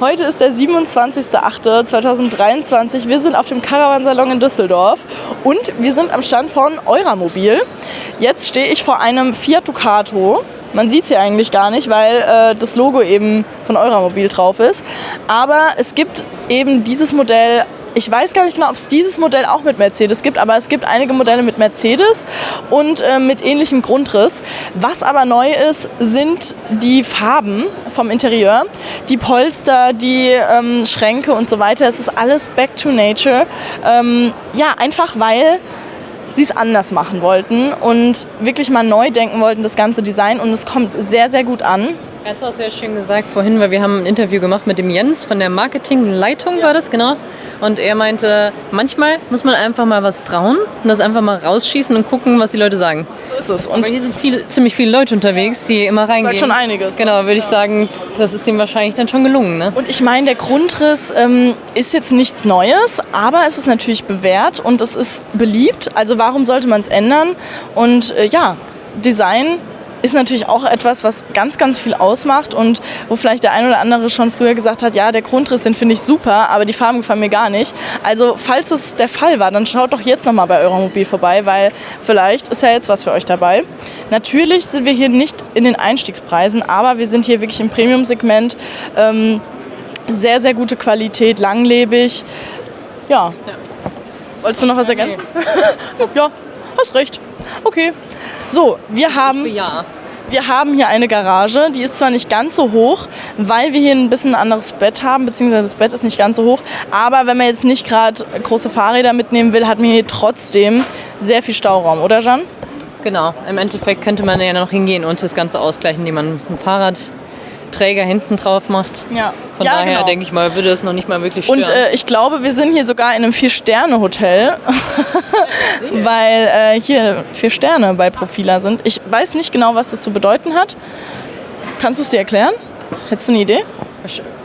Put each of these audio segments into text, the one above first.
Heute ist der 27.08.2023. Wir sind auf dem Caravan-Salon in Düsseldorf und wir sind am Stand von Euramobil. Jetzt stehe ich vor einem Fiat Ducato. Man sieht es hier eigentlich gar nicht, weil das Logo eben von Euramobil drauf ist. Aber es gibt eben dieses Modell. Ich weiß gar nicht genau, ob es dieses Modell auch mit Mercedes gibt, aber es gibt einige Modelle mit Mercedes und mit ähnlichem Grundriss. Was aber neu ist, sind die Farben vom Interieur, die Polster, die Schränke und so weiter. Es ist alles back to nature. Einfach weil sie es anders machen wollten und wirklich mal neu denken wollten, das ganze Design. Und es kommt sehr, sehr gut an. Er hat es auch sehr schön gesagt vorhin, weil wir haben ein Interview gemacht mit dem Jens von der Marketingleitung, war das, genau. Und er meinte, manchmal muss man einfach mal was trauen und das einfach mal rausschießen und gucken, was die Leute sagen. So ist es. Und aber hier sind ziemlich viele Leute unterwegs, die immer reingehen. Das ist schon einiges. Genau, würde ich sagen, das ist dem wahrscheinlich dann schon gelungen. Ne? Und ich meine, der Grundriss ist jetzt nichts Neues, aber es ist natürlich bewährt und es ist beliebt. Also warum sollte man es ändern? Und Design ist natürlich auch etwas, was ganz, ganz viel ausmacht und wo vielleicht der ein oder andere schon früher gesagt hat, ja, der Grundriss, den finde ich super, aber die Farben gefallen mir gar nicht. Also falls es der Fall war, dann schaut doch jetzt nochmal bei Euramobil vorbei, weil vielleicht ist ja jetzt was für euch dabei. Natürlich sind wir hier nicht in den Einstiegspreisen, aber wir sind hier wirklich im Premium-Segment. Sehr, sehr gute Qualität, langlebig. Ja. Wolltest du noch was ergänzen? Ja, hast recht. Okay. So, wir haben hier eine Garage, die ist zwar nicht ganz so hoch, weil wir hier ein bisschen ein anderes Bett haben, beziehungsweise das Bett ist nicht ganz so hoch, aber wenn man jetzt nicht gerade große Fahrräder mitnehmen will, hat man hier trotzdem sehr viel Stauraum, oder Jan? Genau, im Endeffekt könnte man ja noch hingehen und das Ganze ausgleichen, indem man einen Fahrradträger hinten drauf macht. Ja. Von daher denke ich mal, würde es noch nicht mal wirklich stören. Und ich glaube, wir sind hier sogar in einem 4-Sterne-Hotel, weil hier 4 Sterne bei Profila sind. Ich weiß nicht genau, was das zu bedeuten hat. Kannst du es dir erklären? Hättest du eine Idee?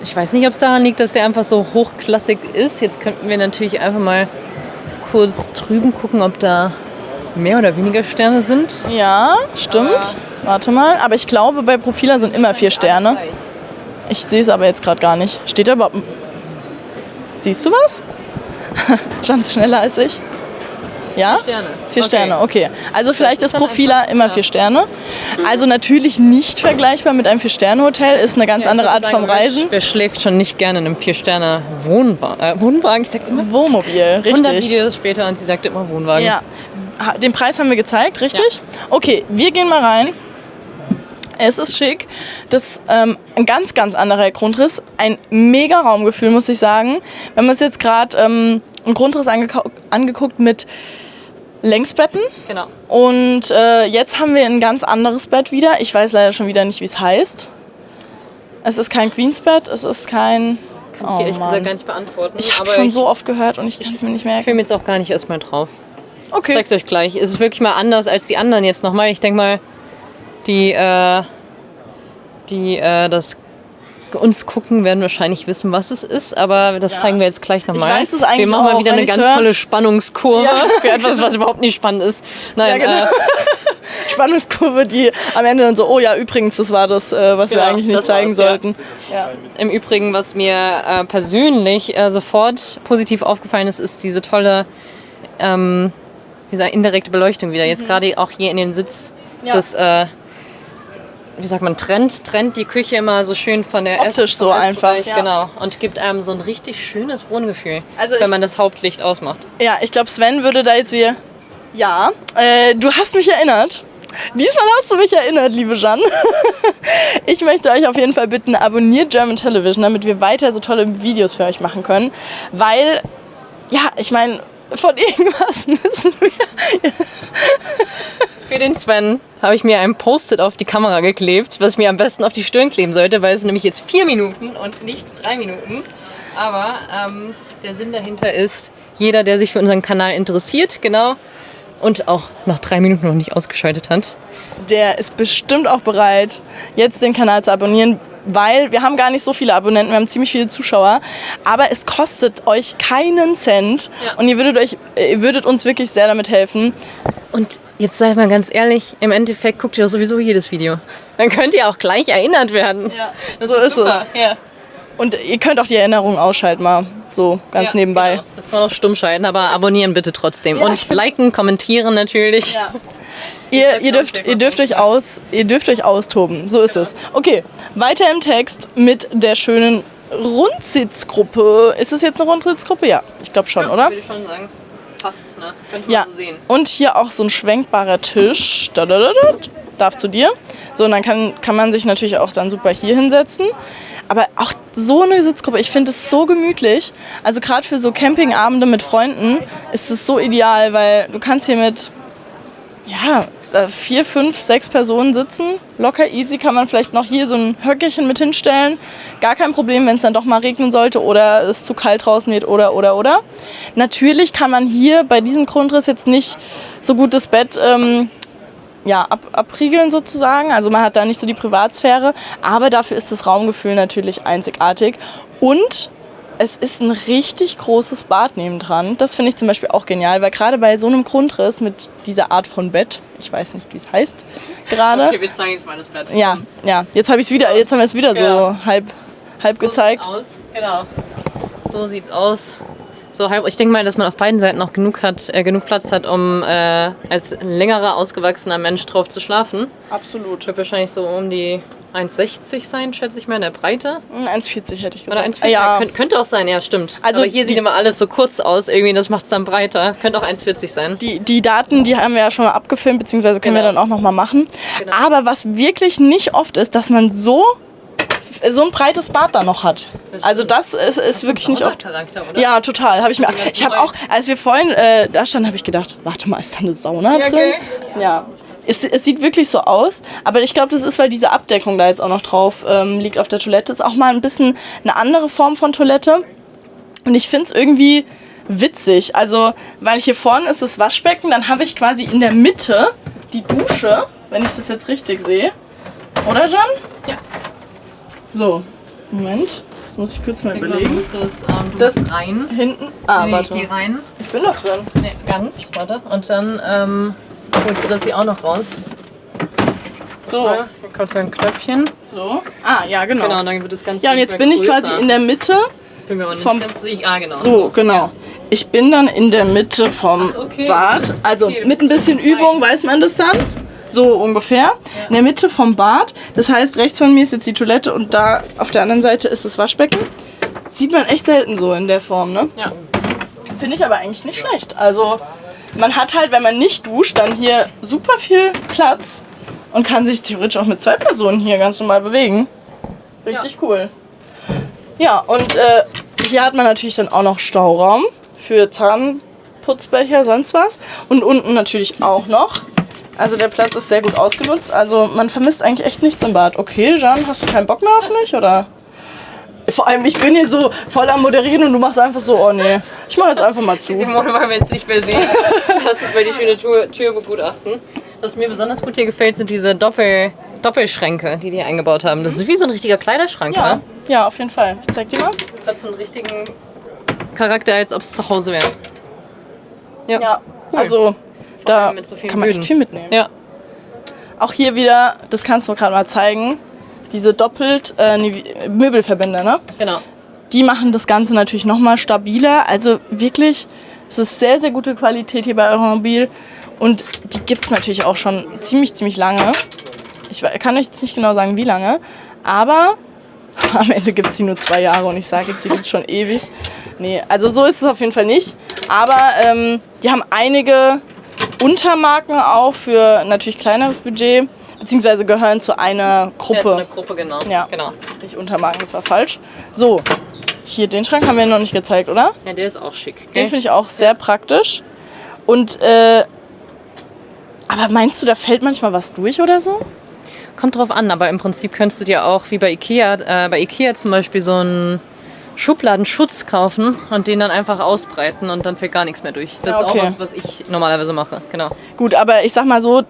Ich weiß nicht, ob es daran liegt, dass der einfach so hochklassig ist. Jetzt könnten wir natürlich einfach mal kurz drüben gucken, ob da mehr oder weniger Sterne sind. Ja, stimmt. Warte mal. Aber ich glaube, bei Profila sind immer 4 Sterne. Ich sehe es aber jetzt gerade gar nicht. Steht da überhaupt... Siehst du was? Jan ist schneller als ich. Ja? 4 Sterne. 4 Sterne, okay. Also vielleicht ist Profila immer 4 Sterne. Also natürlich nicht vergleichbar mit einem 4-Sterne-Hotel. Ist eine ganz andere Art vom Reisen. Wer schläft schon nicht gerne in einem 4-Sterne-Wohnwagen? Ich sag immer Wohnmobil, richtig. 100 Videos später und sie sagt immer Wohnwagen. Ja. Den Preis haben wir gezeigt, richtig? Ja. Okay, wir gehen mal rein. Es ist schick. Das ist ein ganz, ganz anderer Grundriss. Ein mega Raumgefühl, muss ich sagen. Wir haben uns jetzt gerade einen Grundriss angeguckt mit Längsbetten. Genau. Und jetzt haben wir ein ganz anderes Bett wieder. Ich weiß leider schon wieder nicht, wie es heißt. Es ist kein Queensbett, es ist kein... Kann ich dir ehrlich gesagt gar nicht beantworten. Ich habe schon so oft gehört und ich kann es mir nicht merken. Ich will mir jetzt auch gar nicht erstmal drauf. Okay. Ich zeig's euch gleich. Es ist wirklich mal anders als die anderen jetzt nochmal. Ich denke mal, die das uns gucken, werden wahrscheinlich wissen, was es ist, aber das zeigen wir jetzt gleich nochmal. Ich weiß es eigentlich wir machen mal wieder eine ganz tolle Spannungskurve für etwas, was überhaupt nicht spannend ist. Nein, ja, genau. Spannungskurve, die am Ende dann so, oh ja, übrigens, das war das, was wir eigentlich nicht zeigen sollten. Ja. Im Übrigen, was mir persönlich sofort positiv aufgefallen ist, ist diese tolle indirekte Beleuchtung wieder. Jetzt gerade auch hier in den Sitz, das wie sagt man, trennt die Küche immer so schön von der optisch so einfach. Ja. Genau. Und gibt einem so ein richtig schönes Wohngefühl, wenn man das Hauptlicht ausmacht. Ja, ich glaube, Sven würde da jetzt wieder... Ja, du hast mich erinnert. Diesmal hast du mich erinnert, liebe Jan. Ich möchte euch auf jeden Fall bitten, abonniert German Television, damit wir weiter so tolle Videos für euch machen können. Weil, ja, ich meine, von irgendwas müssen wir... Für den Sven habe ich mir ein Post-it auf die Kamera geklebt, was ich mir am besten auf die Stirn kleben sollte, weil es nämlich jetzt 4 Minuten und nicht 3 Minuten. Aber der Sinn dahinter ist, jeder, der sich für unseren Kanal interessiert, genau, und auch nach 3 Minuten noch nicht ausgeschaltet hat, der ist bestimmt auch bereit, jetzt den Kanal zu abonnieren, weil wir haben gar nicht so viele Abonnenten, wir haben ziemlich viele Zuschauer, aber es kostet euch keinen Cent und ihr würdet uns wirklich sehr damit helfen. Und jetzt seid mal ganz ehrlich, im Endeffekt guckt ihr doch sowieso jedes Video. Dann könnt ihr auch gleich erinnert werden. Ja, das so ist super. Ja. Und ihr könnt auch die Erinnerungen ausschalten, mal so ganz nebenbei. Genau. Das kann man auch stumm schalten, aber abonnieren bitte trotzdem. Ja. Und liken, kommentieren natürlich. Ja. Ihr dürft euch austoben. So ist es. Okay, weiter im Text mit der schönen Rundsitzgruppe. Ist es jetzt eine Rundsitzgruppe? Ja, ich glaube schon, oder? Würde ich schon sagen. Fast, ne? Könnte Ja. man so sehen. Und hier auch so ein schwenkbarer Tisch. Darf zu dir. So, und dann kann man sich natürlich auch dann super hier hinsetzen. Aber auch so eine Sitzgruppe, ich finde es so gemütlich. Also gerade für so Campingabende mit Freunden ist es so ideal, weil du kannst hier mit 4, 5, 6 Personen sitzen. Locker easy kann man vielleicht noch hier so ein Höckerchen mit hinstellen. Gar kein Problem, wenn es dann doch mal regnen sollte oder es zu kalt draußen wird oder. Natürlich kann man hier bei diesem Grundriss jetzt nicht so gut das Bett abriegeln sozusagen. Also man hat da nicht so die Privatsphäre. Aber dafür ist das Raumgefühl natürlich einzigartig. Und es ist ein richtig großes Bad nebendran. Das finde ich zum Beispiel auch genial, weil gerade bei so einem Grundriss mit dieser Art von Bett, ich weiß nicht, wie es heißt gerade. Okay, wir zeigen jetzt mal das Bett. Ja, jetzt haben wir es wieder so halb gezeigt. So sieht's aus. Genau. So sieht's aus. So halb. Ich denke mal, dass man auf beiden Seiten noch genug Platz hat, um als längerer, ausgewachsener Mensch drauf zu schlafen. Absolut. Wird wahrscheinlich so um die 1,60 sein, schätze ich mal, in der Breite. 1,40 hätte ich gesagt. Oder 1,40? Ja. Könnte auch sein, ja, stimmt. Also aber hier sieht immer alles so kurz aus, irgendwie, das macht es dann breiter. Könnte auch 1,40 sein. Die Daten, die haben wir ja schon mal abgefilmt, beziehungsweise können wir dann auch noch mal machen. Genau. Aber was wirklich nicht oft ist, dass man so ein breites Bad da noch hat. Also das ist wirklich nicht oft. Charakter, oder? Ja, total. Ich habe auch, als wir vorhin da standen, habe ich gedacht, warte mal, ist da eine Sauna drin? Okay. Ja. Es sieht wirklich so aus, aber ich glaube, das ist, weil diese Abdeckung da jetzt auch noch drauf liegt auf der Toilette. Ist auch mal ein bisschen eine andere Form von Toilette. Und ich finde es irgendwie witzig. Also, weil hier vorne ist das Waschbecken, dann habe ich quasi in der Mitte die Dusche, wenn ich das jetzt richtig sehe. Oder, Jan? Ja. So, Moment. Das muss ich kurz mal überlegen. Das rein. Hinten. Warte. Geh rein. Ich bin doch drin. Nee, ganz. Warte. Und dann holst du das hier auch noch raus. So. Ja, dann kommt so ein Knöpfchen. So. Ja, genau. Genau, dann wird das Ganze. Ja, und jetzt bin ich quasi in der Mitte. Bin mir aber nicht ganz sicher. Genau. So, genau. Ja. Ich bin dann in der Mitte vom Bad. Also mit ein bisschen Übung weiß man das dann. So ungefähr. Ja. In der Mitte vom Bad. Das heißt, rechts von mir ist jetzt die Toilette und da auf der anderen Seite ist das Waschbecken. Sieht man echt selten so in der Form, ne? Ja. Finde ich aber eigentlich nicht schlecht. Also man hat halt, wenn man nicht duscht, dann hier super viel Platz und kann sich theoretisch auch mit 2 Personen hier ganz normal bewegen. Richtig cool. Ja, und hier hat man natürlich dann auch noch Stauraum für Zahnputzbecher, sonst was. Und unten natürlich auch noch. Also der Platz ist sehr gut ausgenutzt. Also man vermisst eigentlich echt nichts im Bad. Okay, Jan, hast du keinen Bock mehr auf mich, oder? Vor allem, ich bin hier so voll am Moderieren und du machst einfach so, oh nee, ich mach jetzt einfach mal zu. Simone, weil wir jetzt nicht mehr sehen. Das ist bei die schöne Tür begutachten. Was mir besonders gut hier gefällt, sind diese Doppelschränke, die hier eingebaut haben. Das ist wie so ein richtiger Kleiderschrank, Ja, ne? ja, auf jeden Fall. Ich zeig dir mal. Das hat so einen richtigen Charakter, als ob es zu Hause wäre. Ja, cool. Also da mit so vielen kann man echt Böden. viel mitnehmen. Ja. Auch hier wieder, das kannst du gerade mal zeigen, diese Möbelverbänder, ne? Genau. Die machen das Ganze natürlich nochmal stabiler. Also wirklich, es ist sehr, sehr gute Qualität hier bei Euromobil. Und die gibt es natürlich auch schon ziemlich lange. Ich kann euch jetzt nicht genau sagen, wie lange. Aber am Ende gibt es die nur 2 Jahre und ich sage jetzt, die gibt es schon ewig. Nee, also so ist es auf jeden Fall nicht. Aber die haben einige Untermarken auch für natürlich kleineres Budget. Beziehungsweise gehören zu einer Gruppe. Ja, zu einer Gruppe, genau. Ja, genau. Nicht Untermarken, das war falsch. So, hier den Schrank haben wir noch nicht gezeigt, oder? Ja, der ist auch schick. Den Gell? finde ich auch sehr praktisch. Und, aber meinst du, da fällt manchmal was durch oder so? Kommt drauf an, aber im Prinzip könntest du dir auch, wie bei Ikea zum Beispiel so einen Schubladenschutz kaufen und den dann einfach ausbreiten und dann fällt gar nichts mehr durch. Das Ja, okay. ist auch was ich normalerweise mache, genau. Gut, aber ich sag mal so,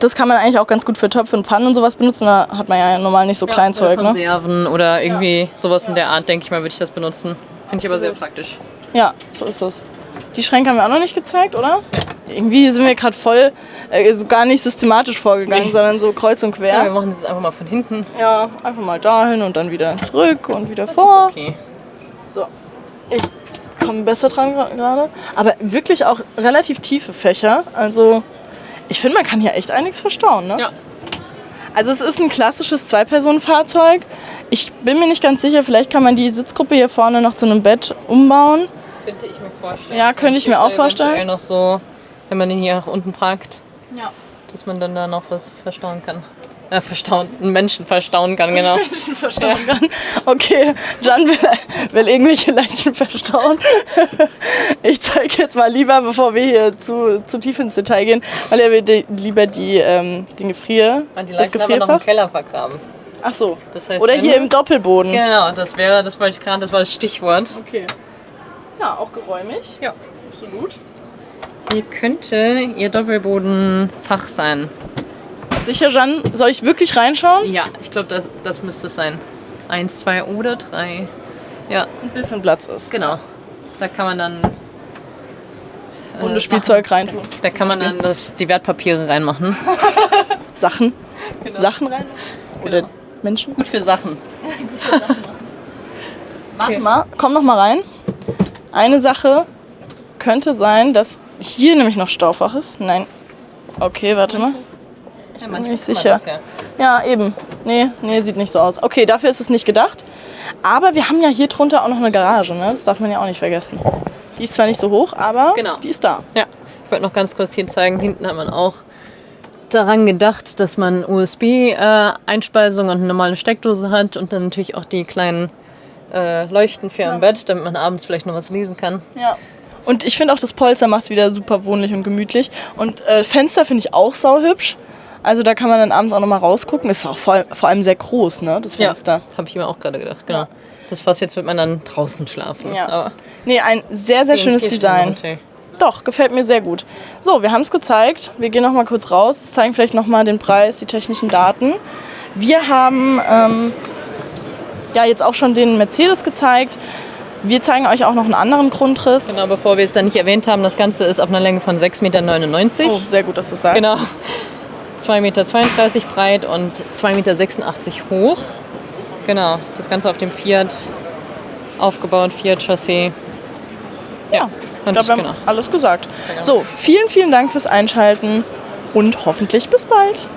das kann man eigentlich auch ganz gut für Töpfe und Pfannen und sowas benutzen. Da hat man ja normal nicht so Kleinzeug, oder ne? Konserven oder irgendwie sowas in der Art, denke ich mal, würde ich das benutzen. Finde ich aber sehr praktisch. Ja, so ist es. Die Schränke haben wir auch noch nicht gezeigt, oder? Irgendwie sind wir gerade voll so gar nicht systematisch vorgegangen, sondern so kreuz und Ja, wir quer. machen das jetzt einfach mal von hinten. Ja, einfach mal dahin und dann wieder zurück und wieder vor. Okay. So, ich komme besser dran gerade. Aber wirklich auch relativ tiefe Fächer. Also ich finde, man kann hier echt einiges verstauen, ne? Ja. Also es ist ein klassisches Zwei-Personen-Fahrzeug. Ich bin mir nicht ganz sicher, vielleicht kann man die Sitzgruppe hier vorne noch zu einem Bett umbauen. Könnte ich mir vorstellen. Ja, könnte ich mir auch vorstellen. Eventuell noch so, wenn man den hier nach unten parkt, Ja. dass man dann da noch was verstauen kann. Einen Menschen verstauen kann, genau. Leichen verstauen kann. Okay, Jan will irgendwelche Leichen verstauen. Ich zeige jetzt mal lieber, bevor wir hier zu tief ins Detail gehen, weil er will lieber den Gefrier, Und die das Leichen haben wir noch im Gefrierfach. Keller vergraben. Ach so. Das heißt, Oder wenn hier wir- im Doppelboden. Genau, das wollte ich gerade, das war das Stichwort. Okay. Ja, auch geräumig. Ja. Absolut. Hier könnte ihr Doppelbodenfach sein. Sicher, Jan? Soll ich wirklich reinschauen? Ja, ich glaube, das müsste es sein. 1, 2 oder 3. Ja, Ein bisschen Platz ist. genau. Da kann man dann Hundespielzeug reintun. Da kann man dann die Wertpapiere reinmachen. Sachen. Genau. Sachen rein? Oder Genau. Menschen? Gut für Sachen. Warte mal, komm noch mal rein. Eine Sache könnte sein, dass hier nämlich noch Staufach ist. Nein. Okay, warte mal. Ja, bin nicht kann man sicher. das ja. Ja, eben. Nee, sieht nicht so aus. Okay, dafür ist es nicht gedacht. Aber wir haben ja hier drunter auch noch eine Garage, ne? Das darf man ja auch nicht vergessen. Die ist zwar nicht so hoch, aber Genau. die ist da. Ja, ich wollte noch ganz kurz hier zeigen, hinten hat man auch daran gedacht, dass man USB-Einspeisung und eine normale Steckdose hat und dann natürlich auch die kleinen Leuchten für im Bett, damit man abends vielleicht noch was lesen kann. Ja. Und ich finde auch, das Polster macht es wieder super wohnlich und gemütlich. Und Fenster finde ich auch sauhübsch. Also da kann man dann abends auch noch mal rausgucken. Ist auch vor allem sehr groß, ne, das Fenster. Ja, das habe ich mir auch gerade gedacht, genau. Ja. Das fast jetzt wird man dann draußen schlafen. Ja. Aber Nee, ein sehr, sehr schönes Design. Doch, gefällt mir sehr gut. So, wir haben es gezeigt. Wir gehen noch mal kurz raus, zeigen vielleicht noch mal den Preis, die technischen Daten. Wir haben ja jetzt auch schon den Mercedes gezeigt. Wir zeigen euch auch noch einen anderen Grundriss. Genau, bevor wir es dann nicht erwähnt haben, das Ganze ist auf einer Länge von 6,99 Meter. Oh, sehr gut, dass du sagst. Genau. 2,32 Meter breit und 2,86 Meter hoch. Genau, das Ganze auf dem Fiat aufgebaut, Fiat-Chassis. Ja, ich glaube, wir haben alles gesagt. So, vielen, vielen Dank fürs Einschalten und hoffentlich bis bald.